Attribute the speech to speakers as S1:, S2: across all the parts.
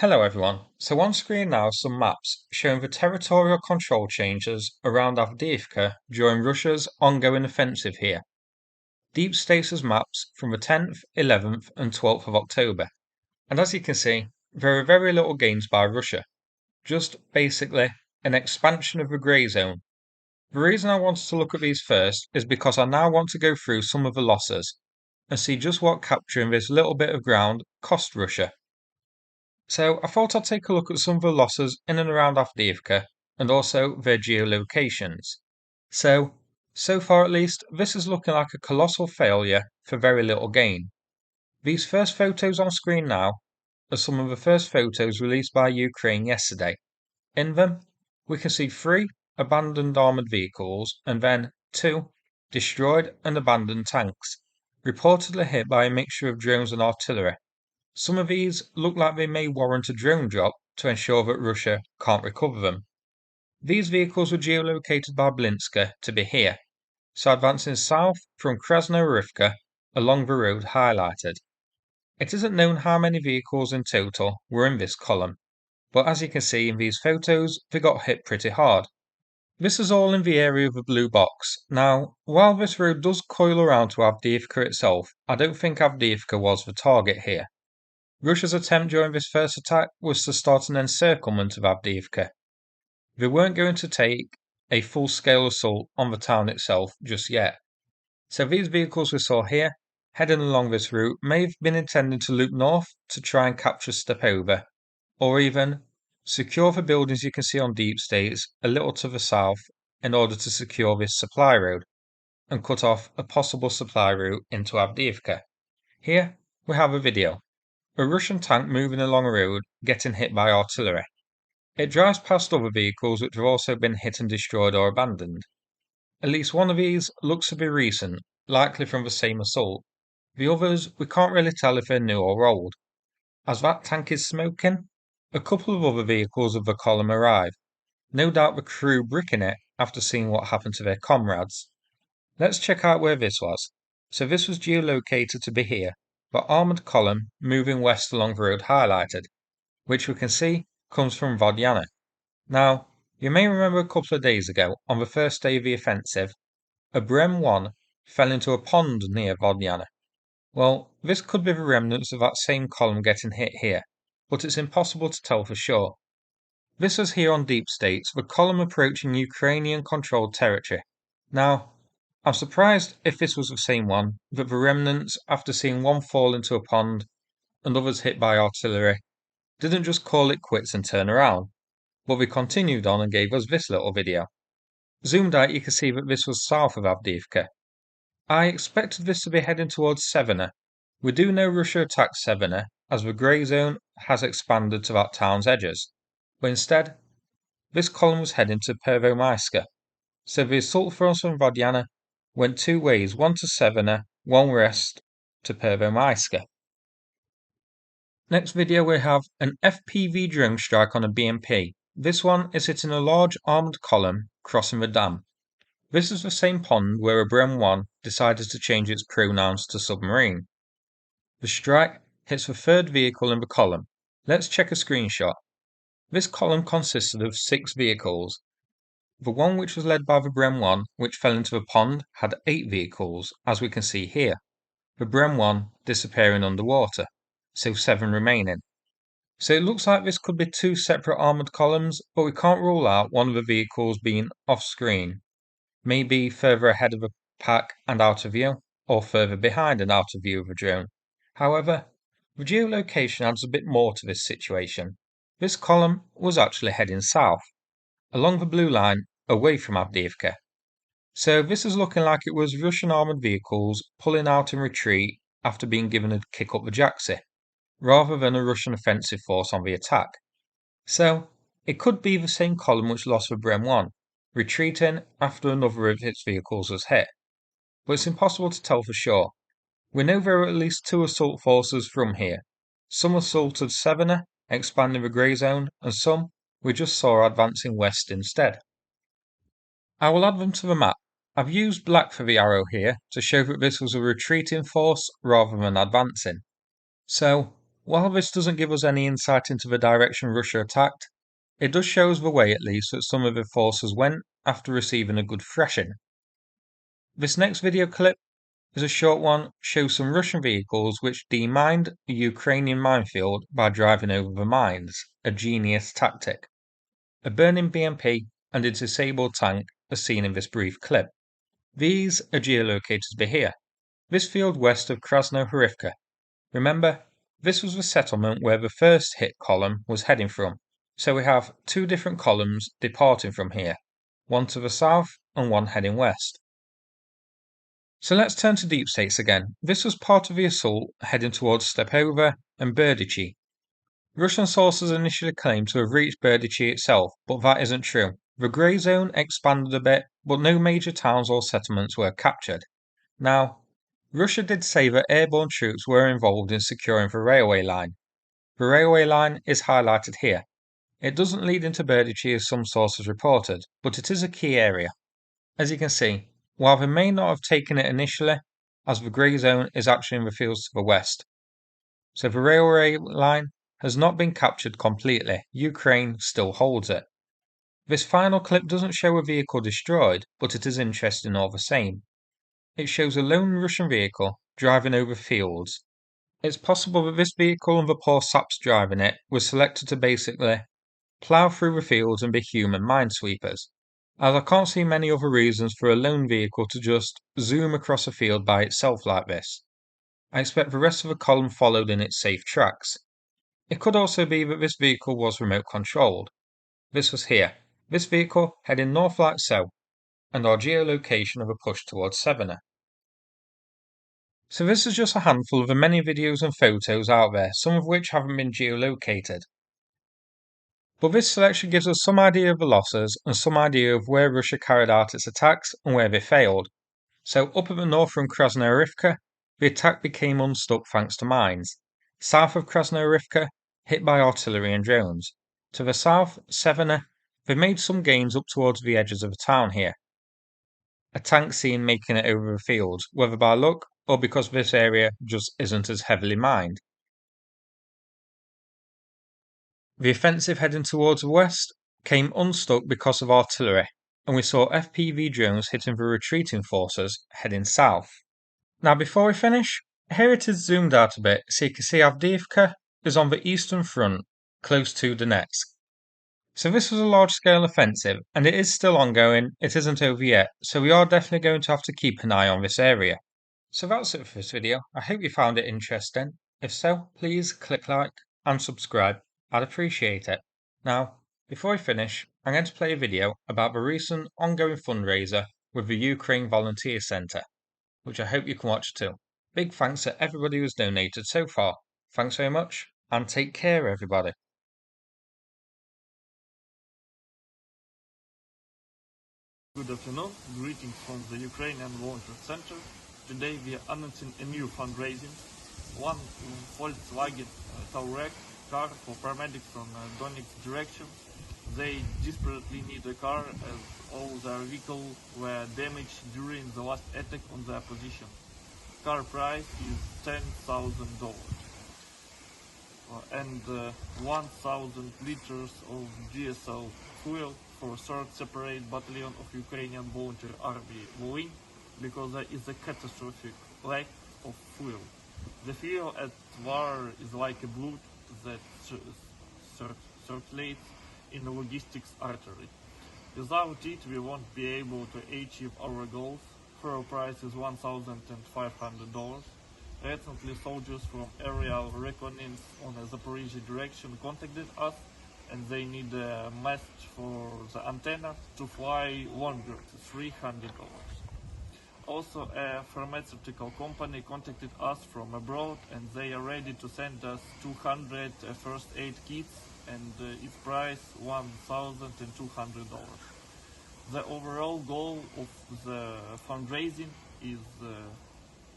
S1: Hello everyone, so on screen now are some maps showing the territorial control changes around Avdiivka during Russia's ongoing offensive here. Deep Status maps from the 10th, 11th and 12th of October. And as you can see, there are very little gains by Russia, just basically an expansion of the grey zone. The reason I wanted to look at these first is because I now want to go through some of the losses and see just what capturing this little bit of ground cost Russia. So I thought I'd take a look at some of the losses in and around Avdiivka and also their geolocations. So far at least, this is looking like a colossal failure for very little gain. These first photos on screen now are some of the first photos released by Ukraine yesterday. In them, we can see 3 abandoned armoured vehicles and then 2 destroyed and abandoned tanks, reportedly hit by a mixture of drones and artillery. Some of these look like they may warrant a drone drop to ensure that Russia can't recover them. These vehicles were geolocated by Blinska to be here, so advancing south from Krasnoyarivka along the road highlighted. It isn't known how many vehicles in total were in this column, but as you can see in these photos, they got hit pretty hard. This is all in the area of the blue box. Now, while this road does coil around to Avdiivka itself, I don't think Avdiivka was the target here. Russia's attempt during this first attack was to start an encirclement of Avdiivka. They weren't going to take a full-scale assault on the town itself just yet. So these vehicles we saw here, heading along this route, may have been intended to loop north to try and capture Stepove, or even secure the buildings you can see on Deep States a little to the south in order to secure this supply road and cut off a possible supply route into Avdiivka. Here we have a video. A Russian tank moving along a road getting hit by artillery. It drives past other vehicles which have also been hit and destroyed or abandoned. At least one of these looks to be recent, likely from the same assault. The others we can't really tell if they're new or old. As that tank is smoking, a couple of other vehicles of the column arrive, no doubt the crew bricking it after seeing what happened to their comrades. Let's check out where this was. So this was geolocated to be here, the armoured column moving west along the road highlighted, which we can see comes from Vodnyana. Now, you may remember a couple of days ago, on the first day of the offensive, a BREM-1 fell into a pond near Vodnyana. Well, this could be the remnants of that same column getting hit here, but it's impossible to tell for sure. This was here on Deep States, the column approaching Ukrainian-controlled territory. Now, I'm surprised if this was the same one, that the remnants, after seeing one fall into a pond and others hit by artillery, didn't just call it quits and turn around, but they continued on and gave us this little video. Zoomed out you can see that this was south of Avdiivka. I expected this to be heading towards Sieverne. We do know Russia attacked Sieverne, as the grey zone has expanded to that town's edges, but instead, this column was heading to Pervomaiske. So the assault force from Vodnyana went 2 ways, one to Sieverne, one west to Pervomaiske. Next video we have an FPV drone strike on a BMP. This one is hitting a large armoured column crossing the dam. This is the same pond where a BREM-1 decided to change its pronouns to submarine. The strike hits the 3rd vehicle in the column. Let's check a screenshot. This column consisted of 6 vehicles. The one which was led by the BREM-1, which fell into the pond, had 8 vehicles, as we can see here. The BREM-1 disappearing underwater, so 7 remaining. So it looks like this could be 2 separate armoured columns, but we can't rule out one of the vehicles being off-screen. Maybe further ahead of the pack and out of view, or further behind and out of view of the drone. However, the geolocation adds a bit more to this situation. This column was actually heading south, along the blue line, away from Avdiivka. So this is looking like it was Russian armoured vehicles pulling out in retreat after being given a kick up the jacksie, rather than a Russian offensive force on the attack. So it could be the same column which lost the BREM-1, retreating after another of its vehicles was hit. But it's impossible to tell for sure. We know there are at least 2 assault forces from here. Some assaulted Sieverne, expanding the grey zone, and some we just saw advancing west instead. I will add them to the map. I've used black for the arrow here to show that this was a retreating force rather than advancing. So, While this doesn't give us any insight into the direction Russia attacked, it does show us the way at least that some of the forces went after receiving a good thrashing. This next video clip is a short one, shows some Russian vehicles which demined a Ukrainian minefield by driving over the mines, a genius tactic. A burning BMP and a disabled tank are seen in this brief clip. These are geolocators by here. This field west of Krasnohorivka. Remember, this was the settlement where the first hit column was heading from, so we have two different columns departing from here, one to the south and one heading west. So let's turn to deep states again. This was part of the assault heading towards Stepove and Berdychi. Russian sources initially claimed to have reached Berdychi itself, but that isn't true. The grey zone expanded a bit, but no major towns or settlements were captured. Now, Russia did say that airborne troops were involved in securing the railway line. The railway line is highlighted here. It doesn't lead into Berdychi as some sources reported, but it is a key area. As you can see, while they may not have taken it initially, as the grey zone is actually in the fields to the west. So the railway line has not been captured completely. Ukraine still holds it. This final clip doesn't show a vehicle destroyed, but it is interesting all the same. It shows a lone Russian vehicle driving over fields. It's possible that this vehicle and the poor saps driving it were selected to basically plough through the fields and be human minesweepers, as I can't see many other reasons for a lone vehicle to just zoom across a field by itself like this. I expect the rest of the column followed in its safe tracks. It could also be that this vehicle was remote controlled. This was here. This vehicle heading north like so, and our geolocation of a push towards Sieverne. So this is just a handful of the many videos and photos out there, some of which haven't been geolocated. But this selection gives us some idea of the losses and some idea of where Russia carried out its attacks and where they failed. So up at the north from Krasnohorivka, the attack became unstuck thanks to mines. South of Krasnohorivka, hit by artillery and drones. To the south, Sieverne, they made some gains up towards the edges of the town here. A tank seen making it over the fields, whether by luck or because this area just isn't as heavily mined. The offensive heading towards the west came unstuck because of artillery, and we saw FPV drones hitting the retreating forces heading south. Now before we finish, here it is zoomed out a bit so you can see Avdiivka is on the eastern front, close to Donetsk. So this was a large-scale offensive, and it is still ongoing, it isn't over yet, so we are definitely going to have to keep an eye on this area. So that's it for this video, I hope you found it interesting. If so, please click like and subscribe, I'd appreciate it. Now, before we finish, I'm going to play a video about the recent ongoing fundraiser with the Ukraine Volunteer Centre, which I hope you can watch too. Big thanks to everybody who's donated so far. Thanks very much, and take care everybody.
S2: Good afternoon, greetings from the Ukrainian Volunteer Center. Today we are announcing a new fundraising. One Volkswagen Touareg car for paramedics from Donetsk direction. They desperately need a car as all their vehicles were damaged during the last attack on their position. Car price is $10,000 and 1,000 liters of GSL fuel for 3rd Separate Battalion of Ukrainian Volunteer Army Volyn, because there is a catastrophic lack of fuel. The fuel at war is like a blood that circulates in the logistics artery. Without it, we won't be able to achieve our goals. Fuel price is $1,500. Recently, soldiers from aerial reconnaissance on the Zaporizhia direction contacted us, and they need a mast for the antenna to fly longer, $300. Also, a pharmaceutical company contacted us from abroad, and they are ready to send us 200 first aid kits, and its price $1,200. The overall goal of the fundraising is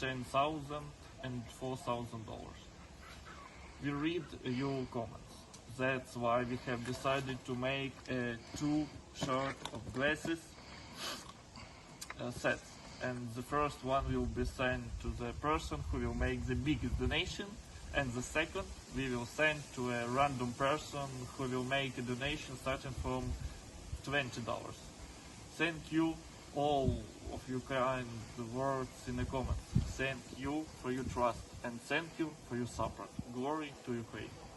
S2: $10,000 and $4,000. We read your comments. That's why we have decided to make 2 shirts of glasses sets, and the first one will be sent to the person who will make the biggest donation, and the second we will send to a random person who will make a donation starting from $20. Thank you all of your kind words in the comments. Thank you for your trust and thank you for your support. Glory to Ukraine.